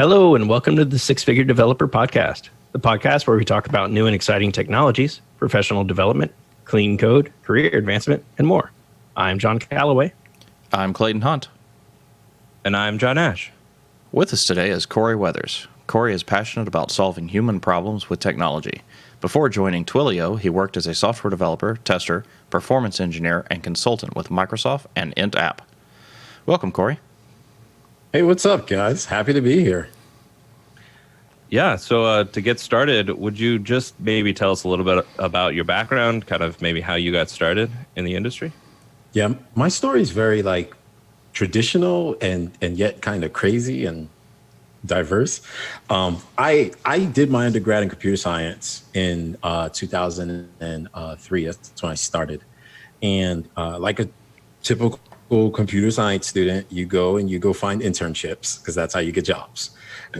Hello, and welcome to the Six Figure Developer Podcast, the podcast where we talk about new and exciting technologies, professional development, clean code, career advancement, and more. I'm John Calloway. I'm Clayton Hunt. And I'm John Ash. With us today is Corey Weathers. Corey is passionate about solving human problems with technology. Before joining Twilio, he worked as a software developer, tester, performance engineer, and consultant with Microsoft and IntApp. Welcome, Corey. Hey, what's up, guys? Happy to be here. Yeah, so to get started, would you just maybe tell us a little bit about your background, kind of maybe how you got started in the industry? Yeah, my story is very traditional and yet kind of crazy and diverse. I did my undergrad in computer science in 2003. That's when I started. And like a typical computer science student, you go find internships because that's how you get jobs.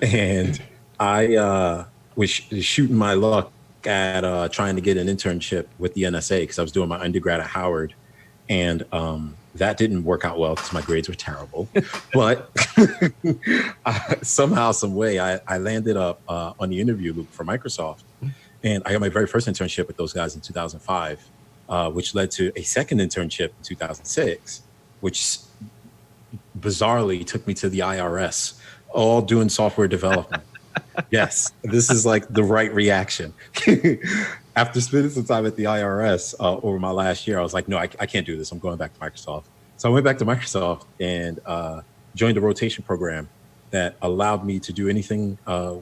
And I was shooting my luck at trying to get an internship with the NSA because I was doing my undergrad at Howard. And that didn't work out well because my grades were terrible. But somehow, some way, I landed up on the interview loop for Microsoft. And I got my very first internship with those guys in 2005, which led to a second internship in 2006, which bizarrely took me to the IRS, all doing software development. Yes, this is like the right reaction. After spending some time at the IRS over my last year, I was like, no, I can't do this. I'm going back to Microsoft. So I went back to Microsoft and joined a rotation program that allowed me to do anything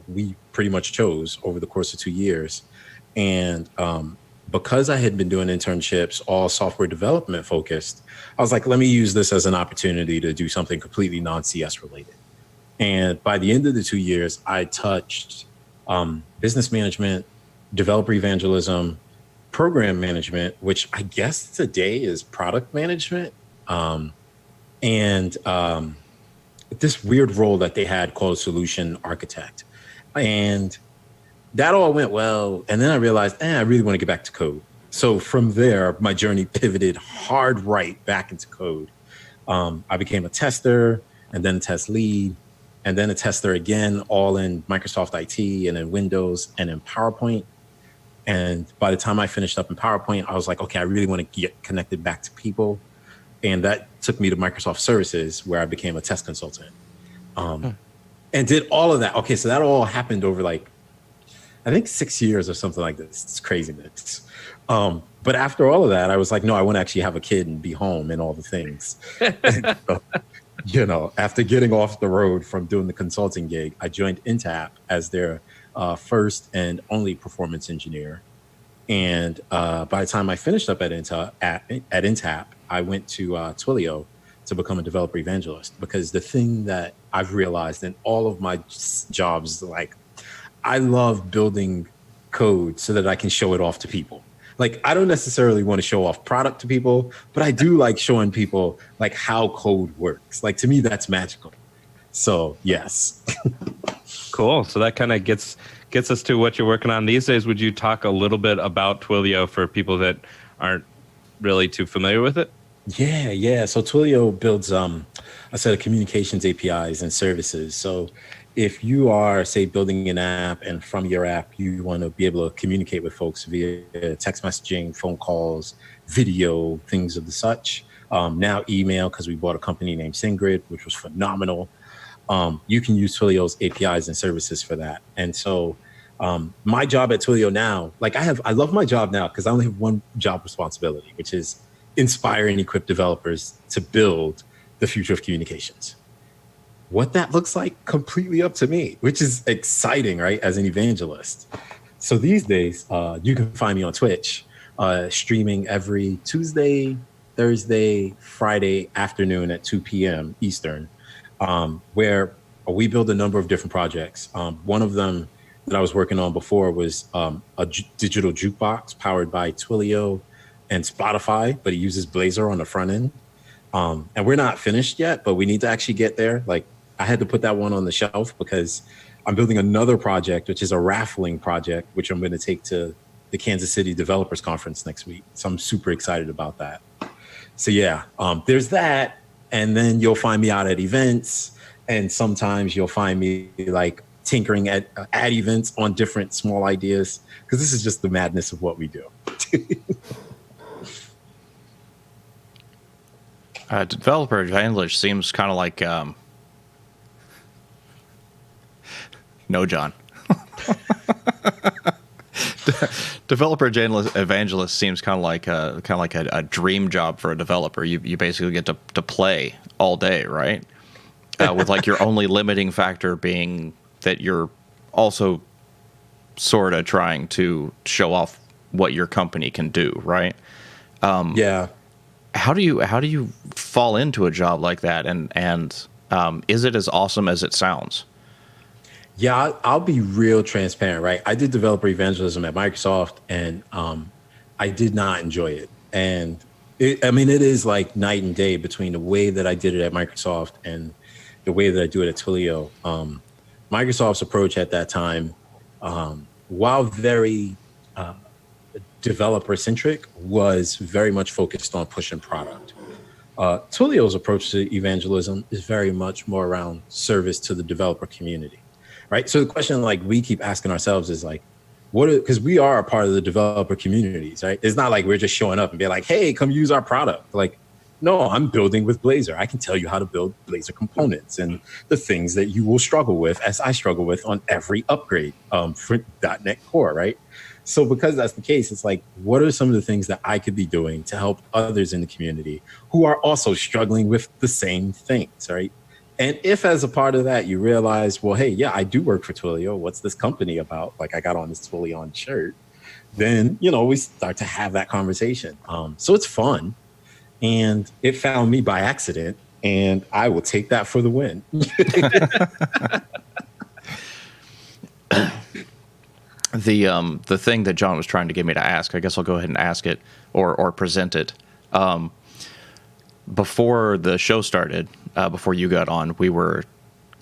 we pretty much chose over the course of 2 years. And because I had been doing internships, all software development focused, I was like, let me use this as an opportunity to do something completely non-CS related. And by the end of the 2 years, I touched business management, developer evangelism, program management, which I guess today is product management, and this weird role that they had called solution architect. And that all went well. And then I realized, I really want to get back to code. So from there, my journey pivoted hard right back into code. I became a tester and then a test lead and then a tester again, all in Microsoft IT and in Windows and in PowerPoint. And by the time I finished up in PowerPoint, I was like, okay, I really want to get connected back to people. And that took me to Microsoft Services, where I became a test consultant. And did all of that. Okay, so that all happened over I think 6 years or something like this. It's craziness. But after all of that, I was like, no, I want to actually have a kid and be home and all the things. So, after getting off the road from doing the consulting gig, I joined IntApp as their first and only performance engineer. And by the time I finished up at IntApp, I went to Twilio to become a developer evangelist, because the thing that I've realized in all of my jobs, I love building code so that I can show it off to people. I don't necessarily want to show off product to people, but I do like showing people how code works. To me, that's magical. So yes. Cool. So that kind of gets us to what you're working on these days. Would you talk a little bit about Twilio for people that aren't really too familiar with it? Yeah. So Twilio builds a set of communications APIs and services. So if you are, say, building an app, and from your app, you want to be able to communicate with folks via text messaging, phone calls, video, things of the such. Now email, because we bought a company named SendGrid, which was phenomenal. You can use Twilio's APIs and services for that. And so my job at Twilio now, I love my job now because I only have one job responsibility, which is inspire and equip developers to build the future of communications. What that looks like, completely up to me, which is exciting, right? As an evangelist. So these days, you can find me on Twitch, streaming every Tuesday, Thursday, Friday afternoon at 2 p.m. Eastern, where we build a number of different projects. One of them that I was working on before was a digital jukebox powered by Twilio and Spotify, but it uses Blazor on the front end. And we're not finished yet, but we need to actually get there. I had to put that one on the shelf because I'm building another project, which is a raffling project, which I'm going to take to the Kansas City Developers Conference next week. So I'm super excited about that. So yeah, there's that. And then you'll find me out at events And sometimes you'll find me like tinkering at events on different small ideas, because this is just the madness of what we do. Developer evangelist seems kind of like no, John. Developer evangelist seems kind of like a dream job for a developer. You basically get to play all day, right? With like your only limiting factor being that you're also sort of trying to show off what your company can do, right? Yeah. How do you fall into a job like that, and is it as awesome as it sounds? Yeah, I'll be real transparent, right? I did developer evangelism at Microsoft, and I did not enjoy it. And it is like night and day between the way that I did it at Microsoft and the way that I do it at Twilio. Microsoft's approach at that time, while very developer centric, was very much focused on pushing product. Twilio's approach to evangelism is very much more around service to the developer community, right? So the question like we keep asking ourselves is like, because we are a part of the developer communities, right? It's not like we're just showing up and be like, hey, come use our product. Like, no, I'm building with Blazor. I can tell you how to build Blazor components and the things that you will struggle with, as I struggle with on every upgrade for .NET Core, right? So because that's the case, it's like, what are some of the things that I could be doing to help others in the community who are also struggling with the same things, right? And if as a part of that, you realize, well, hey, yeah, I do work for Twilio. What's this company about? Like, I got on this Twilio shirt. Then, we start to have that conversation. So it's fun. And it found me by accident, and I will take that for the win. The thing that John was trying to get me to ask, I guess I'll go ahead and ask it or present it. Before the show started, before you got on, we were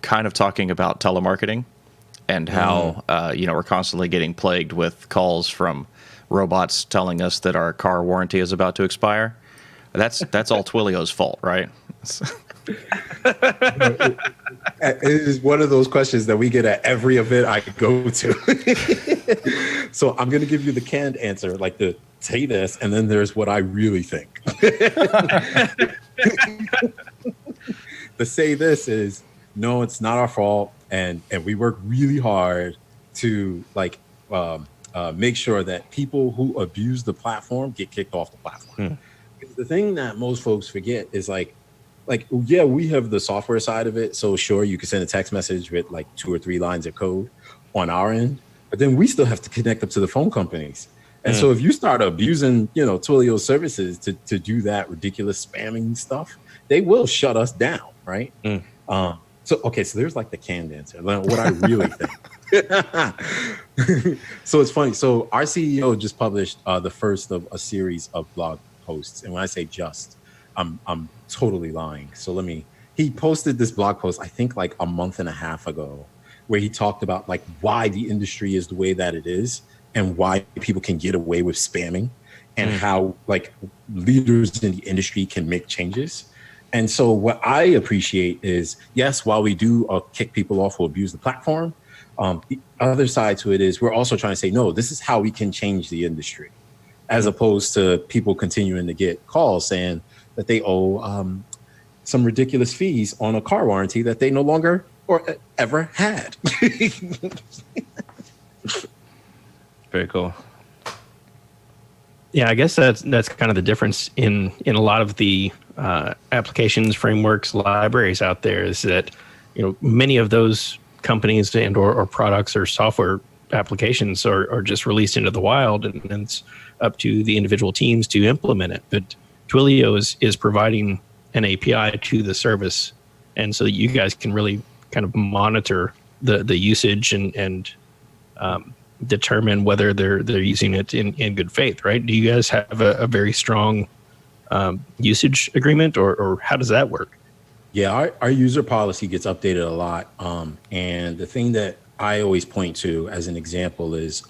kind of talking about telemarketing and how we're constantly getting plagued with calls from robots telling us that our car warranty is about to expire. That's all Twilio's fault, right? It is one of those questions that we get at every event I go to. So I'm going to give you the canned answer, like the say this, and then there's what I really think. The say this is, no, it's not our fault, and we work really hard to make sure that people who abuse the platform get kicked off the platform. The thing that most folks forget is like, yeah, we have the software side of it. So sure, you can send a text message with like 2 or 3 lines of code on our end, but then we still have to connect up to the phone companies. And so if you start abusing, Twilio's services to do that ridiculous spamming stuff, they will shut us down, right? So there's like the canned answer, what I really think. So it's funny. So our CEO just published the first of a series of blog posts. And when I say just, I'm totally lying. So he posted this blog post, I think like a month and a half ago, where he talked about like why the industry is the way that it is and why people can get away with spamming and how like leaders in the industry can make changes. And so what I appreciate is, yes, while we do kick people off who abuse the platform, the other side to it is we're also trying to say, no, this is how we can change the industry, as opposed to people continuing to get calls saying that they owe some ridiculous fees on a car warranty that they no longer or ever had. Very cool. Yeah, I guess that's kind of the difference in a lot of the applications, frameworks, libraries out there, is that many of those companies and or products or software applications are just released into the wild, and it's up to the individual teams to implement it. But Twilio is providing an API to the service, and so that you guys can really kind of monitor the usage and determine whether they're using it in good faith, right? Do you guys have a very strong usage agreement, or how does that work? Yeah, our user policy gets updated a lot. And the thing that I always point to as an example is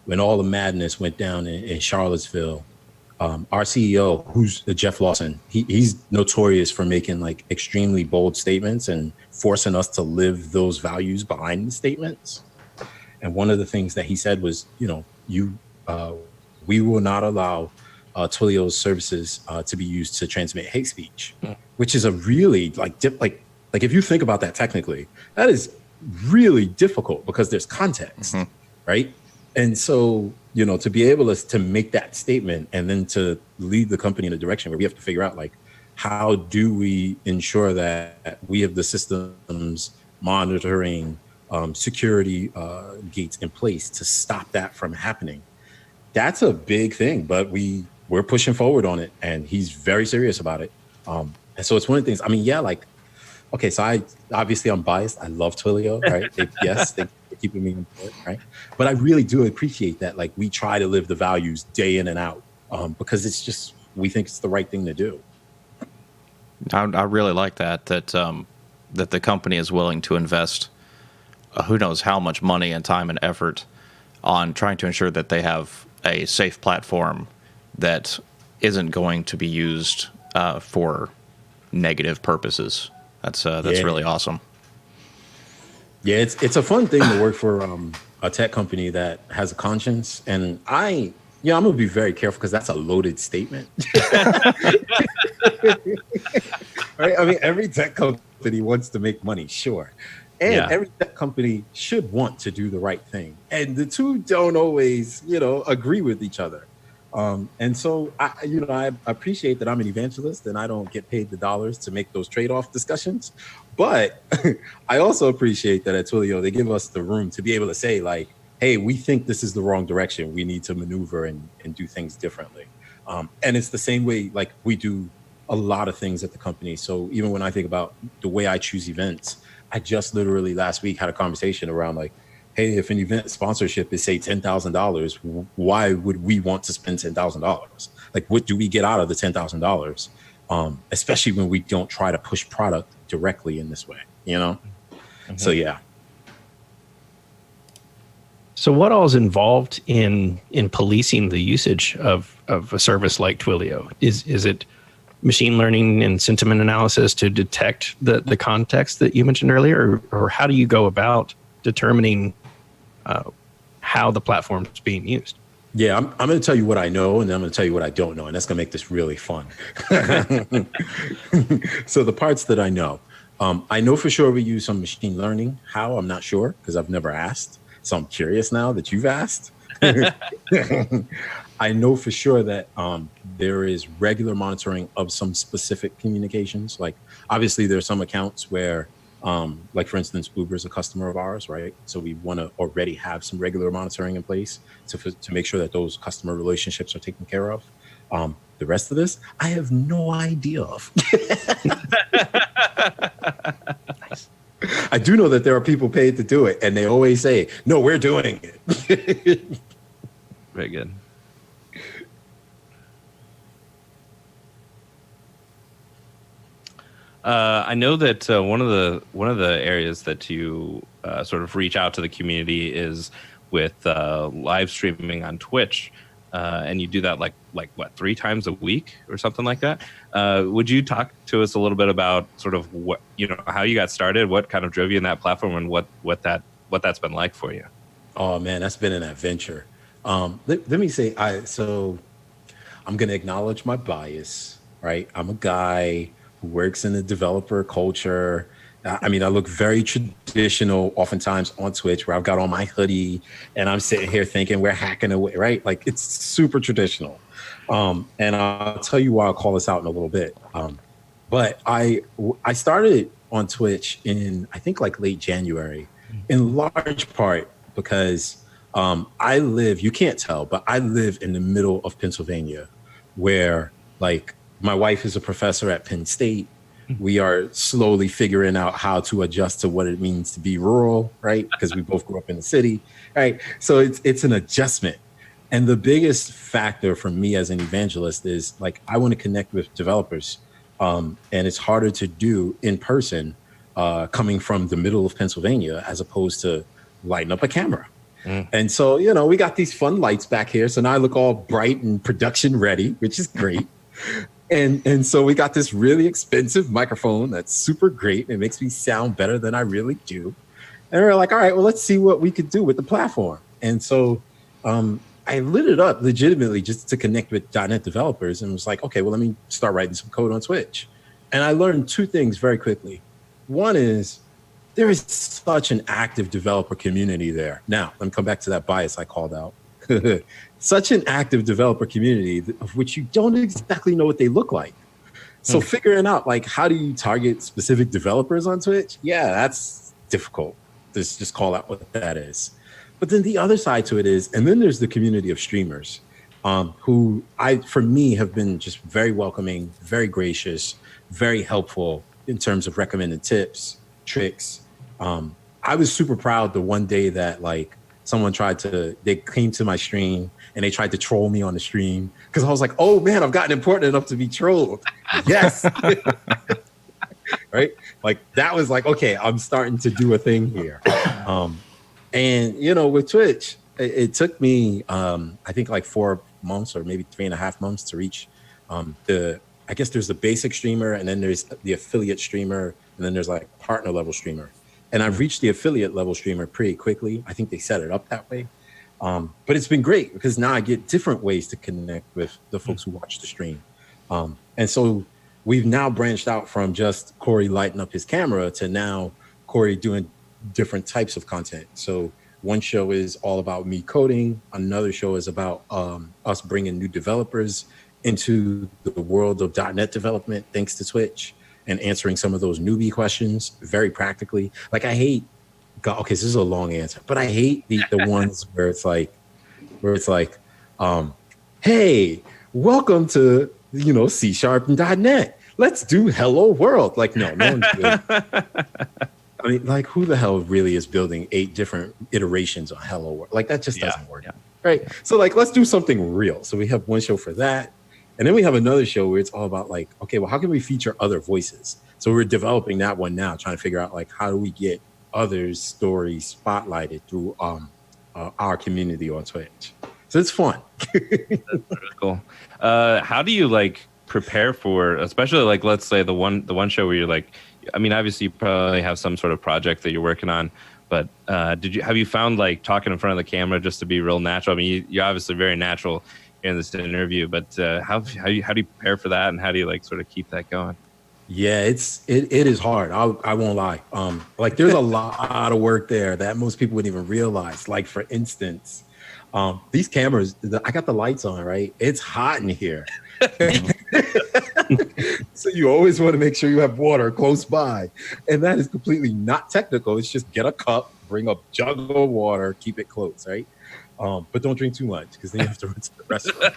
when all the madness went down in Charlottesville, our CEO, who's Jeff Lawson, he's notorious for making like extremely bold statements and forcing us to live those values behind the statements. And one of the things that he said was, we will not allow Twilio's services to be used to transmit hate speech, which is a really like if you think about that technically, that is really difficult because there's context, right? And so, to be able to make that statement and then to lead the company in a direction where we have to figure out like, how do we ensure that we have the systems monitoring, security gates in place to stop that from happening? That's a big thing, but we're pushing forward on it, and he's very serious about it. And so it's one of the things. I mean, okay, so I'm biased. I love Twilio, right? They're keeping me employed, right? But I really do appreciate that. Like, we try to live the values day in and out because it's just, we think it's the right thing to do. I really like that the company is willing to invest who knows how much money and time and effort on trying to ensure that they have a safe platform that isn't going to be used for negative purposes. That's really awesome. Yeah, it's a fun thing to work for a tech company that has a conscience, and I'm gonna be very careful because that's a loaded statement. Right? I mean, every tech company wants to make money, sure, and every tech company should want to do the right thing, and the two don't always, agree with each other. And so I appreciate that I'm an evangelist and I don't get paid the dollars to make those trade-off discussions. But I also appreciate that at Twilio, they give us the room to be able to say like, hey, we think this is the wrong direction. We need to maneuver and do things differently. And it's the same way, like we do a lot of things at the company. So even when I think about the way I choose events, I just literally last week had a conversation around like, hey, if an event sponsorship is say $10,000, why would we want to spend $10,000? Like, what do we get out of the $10,000? Especially when we don't try to push product directly in this way, So yeah. So what all is involved in policing the usage of a service like Twilio? Is it machine learning and sentiment analysis to detect the context that you mentioned earlier, or how do you go about determining how the platform is being used? Yeah, I'm going to tell you what I know, and then I'm going to tell you what I don't know, and that's going to make this really fun. So the parts that I know for sure we use some machine learning. How? I'm not sure because I've never asked. So I'm curious now that you've asked. I know for sure that there is regular monitoring of some specific communications. Like, obviously, there are some accounts where like, for instance, Uber is a customer of ours, right? So we want to already have some regular monitoring in place to make sure that those customer relationships are taken care of. The rest of this, I have no idea of. Nice. I do know that there are people paid to do it, and they always say, no, we're doing it. Very good. I know that one of the areas that you sort of reach out to the community is with live streaming on Twitch, and you do that like what, 3 times a week or something like that. Would you talk to us a little bit about sort of what how you got started, what kind of drove you in that platform, and what that's been like for you? Oh man, that's been an adventure. Let me say, so I'm going to acknowledge my bias, right? I'm a guy who works in the developer culture. I mean, I look very traditional oftentimes on Twitch, where I've got on my hoodie and I'm sitting here thinking we're hacking away, right? Like, it's super traditional. And I'll tell you why I'll call this out in a little bit. But I started on Twitch in, I think, like late January, in large part because I live, you can't tell, but I live in the middle of Pennsylvania, where like my wife is a professor at Penn State. We are slowly figuring out how to adjust to what it means to be rural, right? Because we both grew up in the city, right? So it's an adjustment. And the biggest factor for me as an evangelist is like, I want to connect with developers. And it's harder to do in person coming from the middle of Pennsylvania as opposed to lighting up a camera. And so, we got these fun lights back here. So now I look all bright and production ready, which is great. And so we got this really expensive microphone that's super great. It makes me sound better than I really do. And we're like, all right, well, let's see what we could do with the platform. And so I lit it up legitimately just to connect with .NET developers and was like, okay, well, let me start writing some code on Twitch. And I learned two things very quickly. One is there is such an active developer community there. Now, let me come back to that bias I called out. Such an active developer community of which you don't exactly know what they look like. So figuring out like how do you target specific developers on Twitch? Yeah, that's difficult. Let's just call out what that is. But then the other side to it is, and then there's the community of streamers who for me have been just very welcoming, very gracious, very helpful in terms of recommending tips, tricks. I was super proud the one day that like someone they came to my stream and they tried to troll me on the stream because I was like, oh man, I've gotten important enough to be trolled. Yes. Right? Like that was like, okay, I'm starting to do a thing here. And with Twitch, it took me, I think like 4 months or maybe 3.5 months to reach I guess there's the basic streamer and then there's the affiliate streamer and then there's like partner level streamer. And I've reached the affiliate level streamer pretty quickly. I think they set it up that way. But it's been great because now I get different ways to connect with the folks who watch the stream. And so we've now branched out from just Corey lighting up his camera to now Corey doing different types of content. So one show is all about me coding. Another show is about us bringing new developers into the world of .NET development, thanks to Twitch, and answering some of those newbie questions very practically. Like I hate, okay, this is a long answer, but I hate the ones where it's like, hey, welcome to, C# and .NET. Let's do Hello World. Like, no one's doing I mean, like, who the hell really is building 8 different iterations on Hello World? Like, that just doesn't work. Yeah. Right. So, like, let's do something real. So we have one show for that. And then we have another show where it's all about like, okay, well, how can we feature other voices? So we're developing that one now, trying to figure out like, how do we get others' stories spotlighted through our community on Twitch? So it's fun. That's really cool. How do you like prepare for, especially like, let's say the one show where you're like, I mean, obviously you probably have some sort of project that you're working on, but have you found like talking in front of the camera just to be real natural? I mean, you're obviously very natural in this interview, but how do you prepare for that, and how do you like sort of keep that going? Yeah, it is hard. I won't lie. Like there's a lot of work there that most people wouldn't even realize. Like for instance, these cameras, I got the lights on, right? It's hot in here. So you always want to make sure you have water close by. And that is completely not technical. It's just get a cup, bring a jug of water, keep it close, right? But don't drink too much because then you have to run to the restaurant.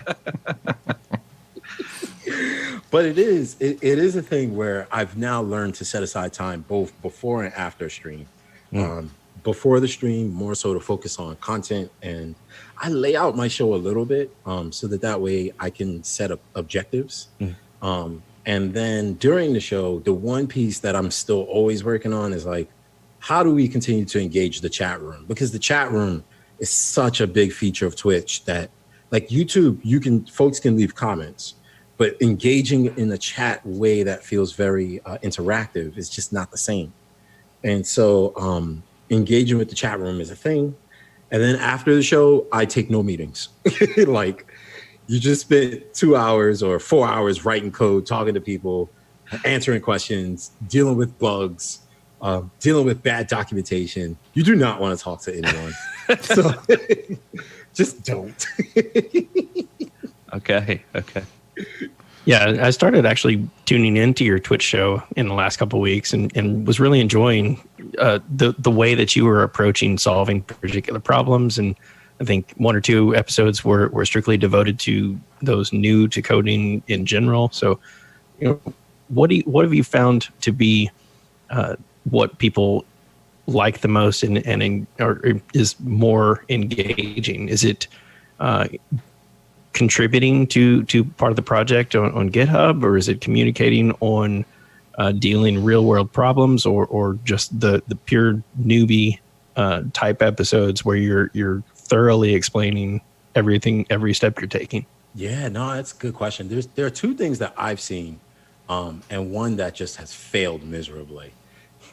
But it is a thing where I've now learned to set aside time both before and after stream. Before the stream, more so to focus on content, and I lay out my show a little bit so that way I can set up objectives. And then during the show, the one piece that I'm still always working on is like, how do we continue to engage the chat room? Because the chat room is such a big feature of Twitch that, like YouTube, folks can leave comments, but engaging in the chat way that feels very interactive is just not the same. And so engaging with the chat room is a thing. And then after the show, I take no meetings. Like you just spent 2 hours or 4 hours writing code, talking to people, answering questions, dealing with bugs, dealing with bad documentation. You do not want to talk to anyone. So just don't. Okay. Yeah, I started actually tuning into your Twitch show in the last couple of weeks and was really enjoying the way that you were approaching solving particular problems. And I think 1 or 2 episodes were strictly devoted to those new to coding in general. So, what have you found to be what people like the most and is more engaging? Is it contributing to part of the project on GitHub, or is it communicating on dealing real world problems, or just the pure newbie type episodes where you're thoroughly explaining everything, every step you're taking? Yeah, no, that's a good question. There are two things that I've seen, and one that just has failed miserably.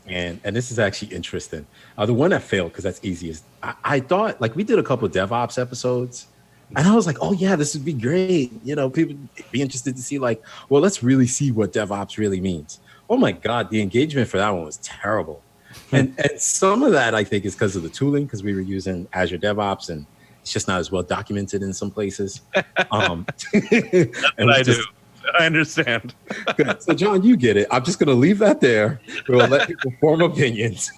And this is actually interesting. The one that failed, because that's easy, is I thought, like, we did a couple of DevOps episodes, and I was like, oh yeah, this would be great. You know, people be interested to see, like, well, let's really see what DevOps really means. Oh my God, the engagement for that one was terrible. And some of that I think is because of the tooling, because we were using Azure DevOps and it's just not as well documented in some places. And I do. I understand. Good. So John, you get it. I'm just going to leave that there. We'll let people form opinions.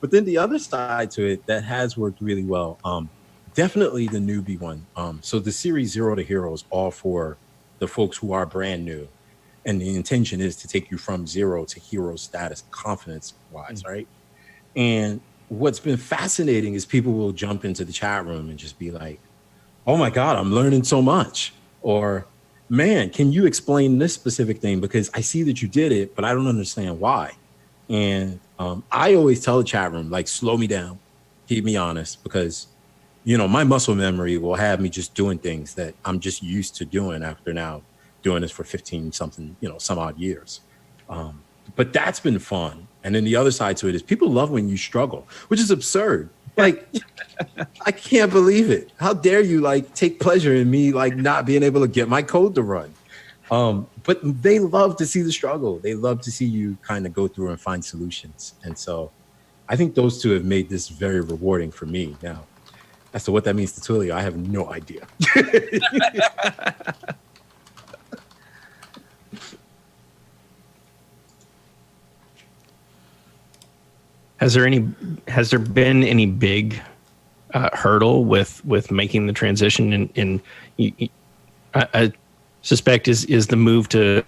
But then the other side to it that has worked really well, definitely the newbie one. So the series Zero to Hero is all for the folks who are brand new. And the intention is to take you from zero to hero status, confidence-wise, right? And what's been fascinating is people will jump into the chat room and just be like, oh my God, I'm learning so much. Or, man, can you explain this specific thing? Because I see that you did it, but I don't understand why. And I always tell the chat room, like, slow me down, keep me honest, because, you know, my muscle memory will have me just doing things that I'm just used to doing after now doing this for 15 something, you know, some odd years. But that's been fun. And then the other side to it is people love when you struggle, which is absurd. Like, I can't believe it. How dare you, like, take pleasure in me, like, not being able to get my code to run. But they love to see the struggle. They love to see you kind of go through and find solutions. And so I think those two have made this very rewarding for me. Now, as to what that means to Twilio, I have no idea. Has there been any big hurdle with making the transition? I suspect is the move to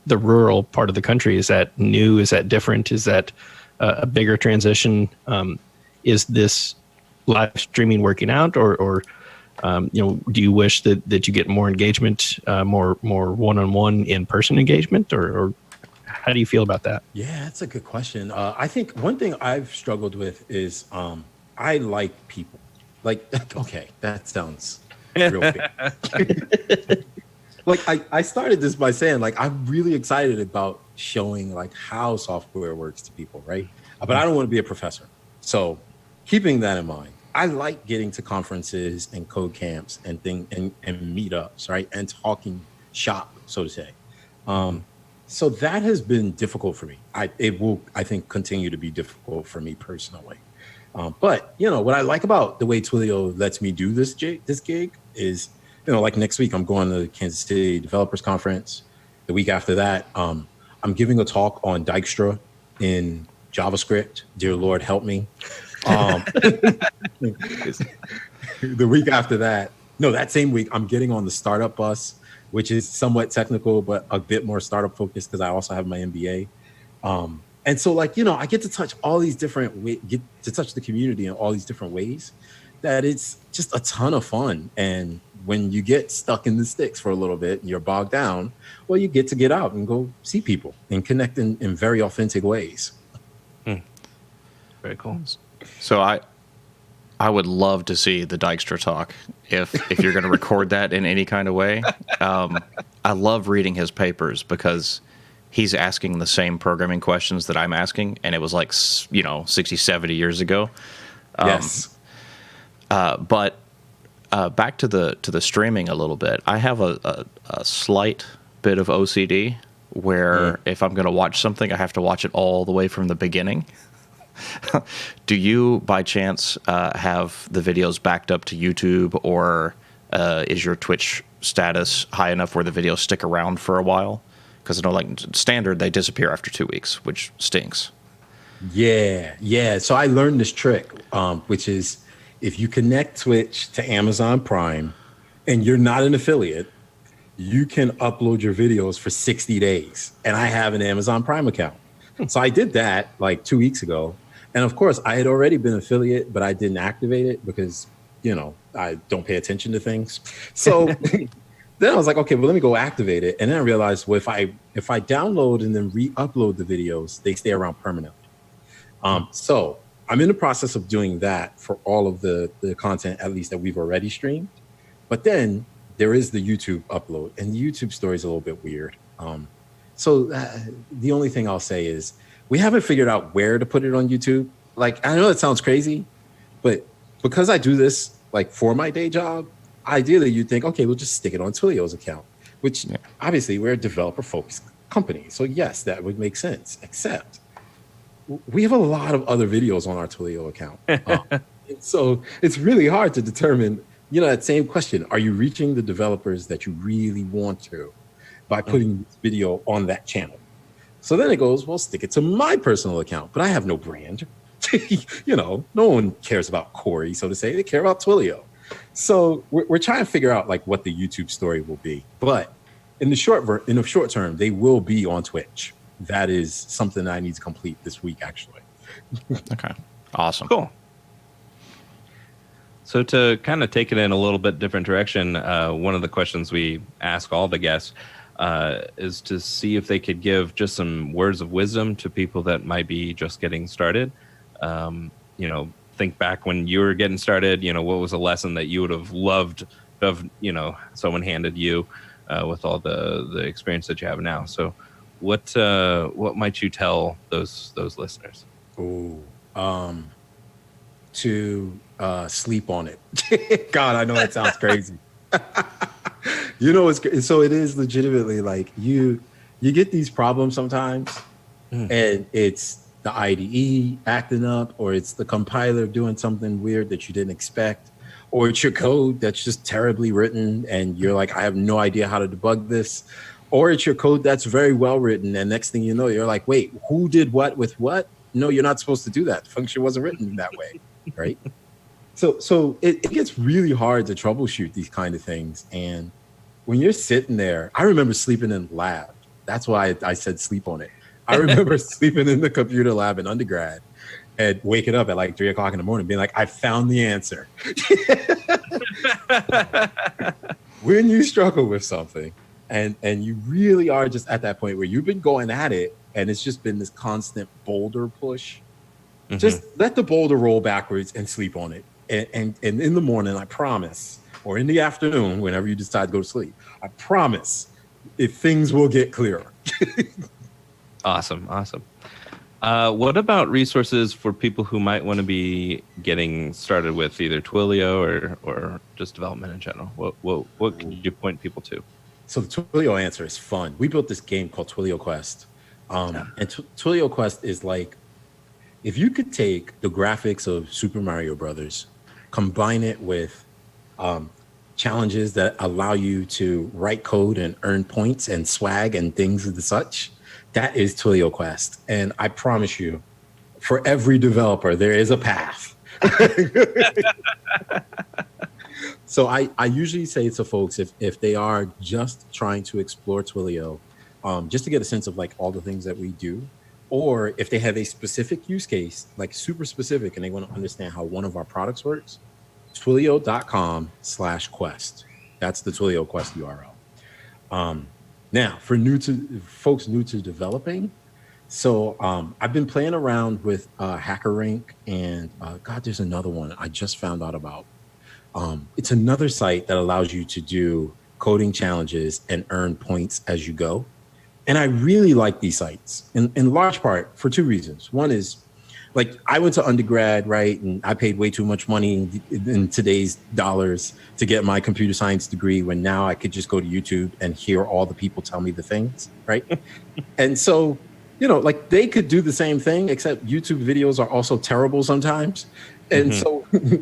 the rural part of the country, is that new? Is that different? Is that a bigger transition? Is this live streaming working out, or you know, do you wish that you get more engagement, more one-on-one in-person engagement, or how do you feel about that? Yeah, that's a good question. I think one thing I've struggled with is I like people. Like, okay, that sounds real big. Like, I started this by saying, like, I'm really excited about showing, like, how software works to people, right? But I don't want to be a professor. So keeping that in mind, I like getting to conferences and code camps and meetups, right? And talking shop, so to say. So that has been difficult for me. It will, I think, continue to be difficult for me personally. But, you know, what I like about the way Twilio lets me do this gig is, you know, like next week, I'm going to the Kansas City Developers Conference. The week after that, I'm giving a talk on Dijkstra in JavaScript. Dear Lord, help me. The week after that, no, that same week, I'm getting on the startup bus, which is somewhat technical, but a bit more startup focused because I also have my MBA. And so, like, you know, I get to touch all these different ways, get to touch the community in all these different ways, that it's just a ton of fun. And when you get stuck in the sticks for a little bit and you're bogged down, well, you get to get out and go see people and connect in very authentic ways. Very cool. So I would love to see the Dijkstra talk if you're going to record that in any kind of way. I love reading his papers because he's asking the same programming questions that I'm asking, and it was like, you know, 60, 70 years ago. Yes. But back to the streaming a little bit. I have a slight bit of OCD where if I'm going to watch something, I have to watch it all the way from the beginning. Do you, by chance, have the videos backed up to YouTube, or is your Twitch status high enough where the videos stick around for a while? Because I know, like, standard, they disappear after 2 weeks, which stinks. Yeah. So I learned this trick, which is if you connect Twitch to Amazon Prime and you're not an affiliate, you can upload your videos for 60 days. And I have an Amazon Prime account. So I did that like 2 weeks ago. And of course, I had already been affiliate, but I didn't activate it because, you know, I don't pay attention to things. So then I was like, okay, well, let me go activate it. And then I realized, well, if I download and then re-upload the videos, they stay around permanently. So I'm in the process of doing that for all of the content, at least that we've already streamed. But then there is the YouTube upload, and the YouTube story is a little bit weird. So the only thing I'll say is we haven't figured out where to put it on YouTube. Like, I know that sounds crazy, but because I do this like for my day job, ideally you'd think, okay, we'll just stick it on Twilio's account, which obviously we're a developer focused company. So yes, that would make sense, except we have a lot of other videos on our Twilio account. So it's really hard to determine, that same question. Are you reaching the developers that you really want to by putting this video on that channel? So then it goes, well, stick it to my personal account, but I have no brand. No one cares about Corey, so to say. They care about Twilio. So we're trying to figure out like what the YouTube story will be. But in the short term, they will be on Twitch. That is something that I need to complete this week, actually. Okay. Awesome. Cool. So to kind of take it in a little bit different direction, one of the questions we ask all the guests is to see if they could give just some words of wisdom to people that might be just getting started. Think back when you were getting started, what was a lesson that you would have loved to have, someone handed you with all the experience that you have now. So what might you tell those listeners? To sleep on it. God, I know that sounds crazy. So it is legitimately like you get these problems sometimes, and it's the IDE acting up, or it's the compiler doing something weird that you didn't expect, or it's your code that's just terribly written and you're like, I have no idea how to debug this, or it's your code that's very well written and next thing you know, you're like, wait, who did what with what? No, you're not supposed to do that. The function wasn't written that way, right? So it gets really hard to troubleshoot these kind of things. And when you're sitting there, I remember sleeping in lab. That's why I said sleep on it. I remember sleeping in the computer lab in undergrad and waking up at like 3 o'clock in the morning being like, I found the answer. When you struggle with something and you really are just at that point where you've been going at it and it's just been this constant boulder push, just let the boulder roll backwards and sleep on it. And in the morning, I promise, or in the afternoon, whenever you decide to go to sleep, I promise if things will get clearer. Awesome. What about resources for people who might want to be getting started with either Twilio or just development in general? What could you point people to? So the Twilio answer is fun. We built this game called Twilio Quest. And Twilio Quest is like, if you could take the graphics of Super Mario Brothers, combine it with challenges that allow you to write code and earn points and swag and things of the such, that is Twilio Quest. And I promise you, for every developer, there is a path. So I usually say to folks, if they are just trying to explore Twilio, just to get a sense of like all the things that we do, or if they have a specific use case, like super specific, and they want to understand how one of our products works, twilio.com/quest. That's the Twilio Quest URL. Now, for folks new to developing, so I've been playing around with HackerRank, and there's another one I just found out about. It's another site that allows you to do coding challenges and earn points as you go. And I really like these sites in large part for two reasons. One is, like, I went to undergrad, right? And I paid way too much money in today's dollars to get my computer science degree, when now I could just go to YouTube and hear all the people tell me the things, right? And so, like, they could do the same thing, except YouTube videos are also terrible sometimes. And so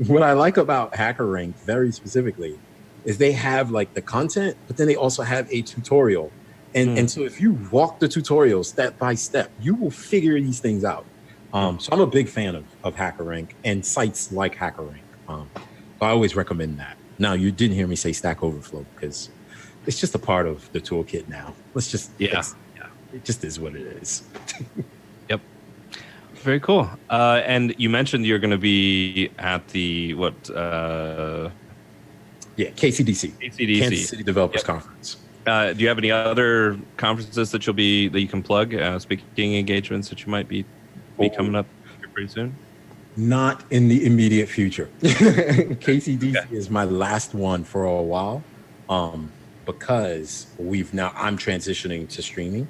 what I like about HackerRank very specifically is they have like the content, but then they also have a tutorial. And so if you walk the tutorial step by step, you will figure these things out. So I'm a big fan of HackerRank and sites like HackerRank. I always recommend that. Now, you didn't hear me say Stack Overflow because it's just a part of the toolkit now. It just is what it is. Yep. Very cool. And you mentioned you're going to be at the KCDC. Kansas City Developers Conference. Do you have any other conferences that you can plug? Speaking engagements that you might be coming up here pretty soon? Not in the immediate future. KCDC is my last one for a while, because I'm transitioning to streaming.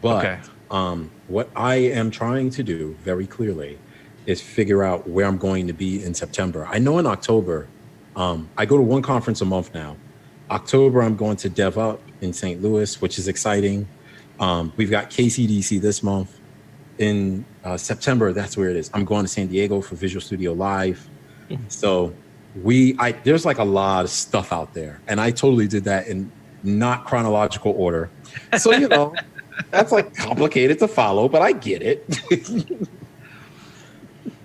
But Okay. what I am trying to do very clearly is figure out where I'm going to be in September. I know in October, I go to one conference a month now. October, I'm going to Dev Up in St. Louis, which is exciting. We've got KCDC this month. In September, that's where it is. I'm going to San Diego for Visual Studio Live. So there's like a lot of stuff out there, and I totally did that in not chronological order. So that's like complicated to follow, but I get it.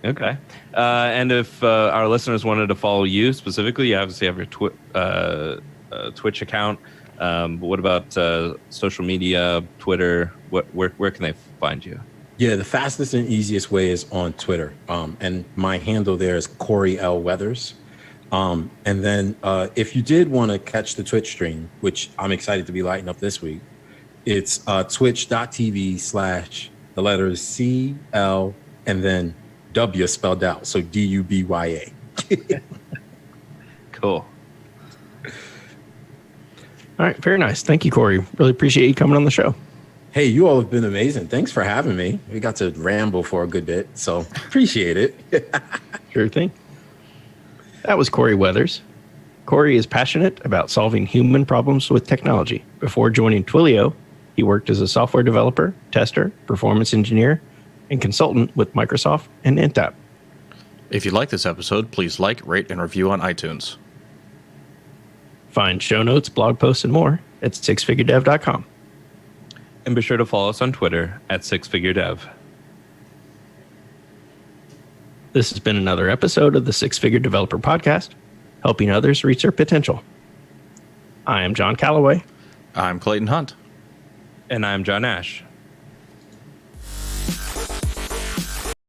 Okay. And if our listeners wanted to follow you specifically, you obviously have your Twitch account. But what about social media, Twitter? Where can they find you? Yeah, the fastest and easiest way is on Twitter. And my handle there is Corey L. Weathers. And then if you did want to catch the Twitch stream, which I'm excited to be lighting up this week, it's twitch.tv/ the letters CL and then W spelled out. So DUBYA. Cool. All right, very nice. Thank you, Corey. Really appreciate you coming on the show. Hey, you all have been amazing. Thanks for having me. We got to ramble for a good bit, so appreciate it. Sure thing. That was Corey Weathers. Corey is passionate about solving human problems with technology. Before joining Twilio, he worked as a software developer, tester, performance engineer, and consultant with Microsoft and NetApp. If you like this episode, please like, rate, and review on iTunes. Find show notes, blog posts, and more at sixfiguredev.com. And be sure to follow us on Twitter at SixFigureDev. This has been another episode of the Six Figure Developer Podcast, helping others reach their potential. I am John Calloway. I'm Clayton Hunt. And I'm John Ash.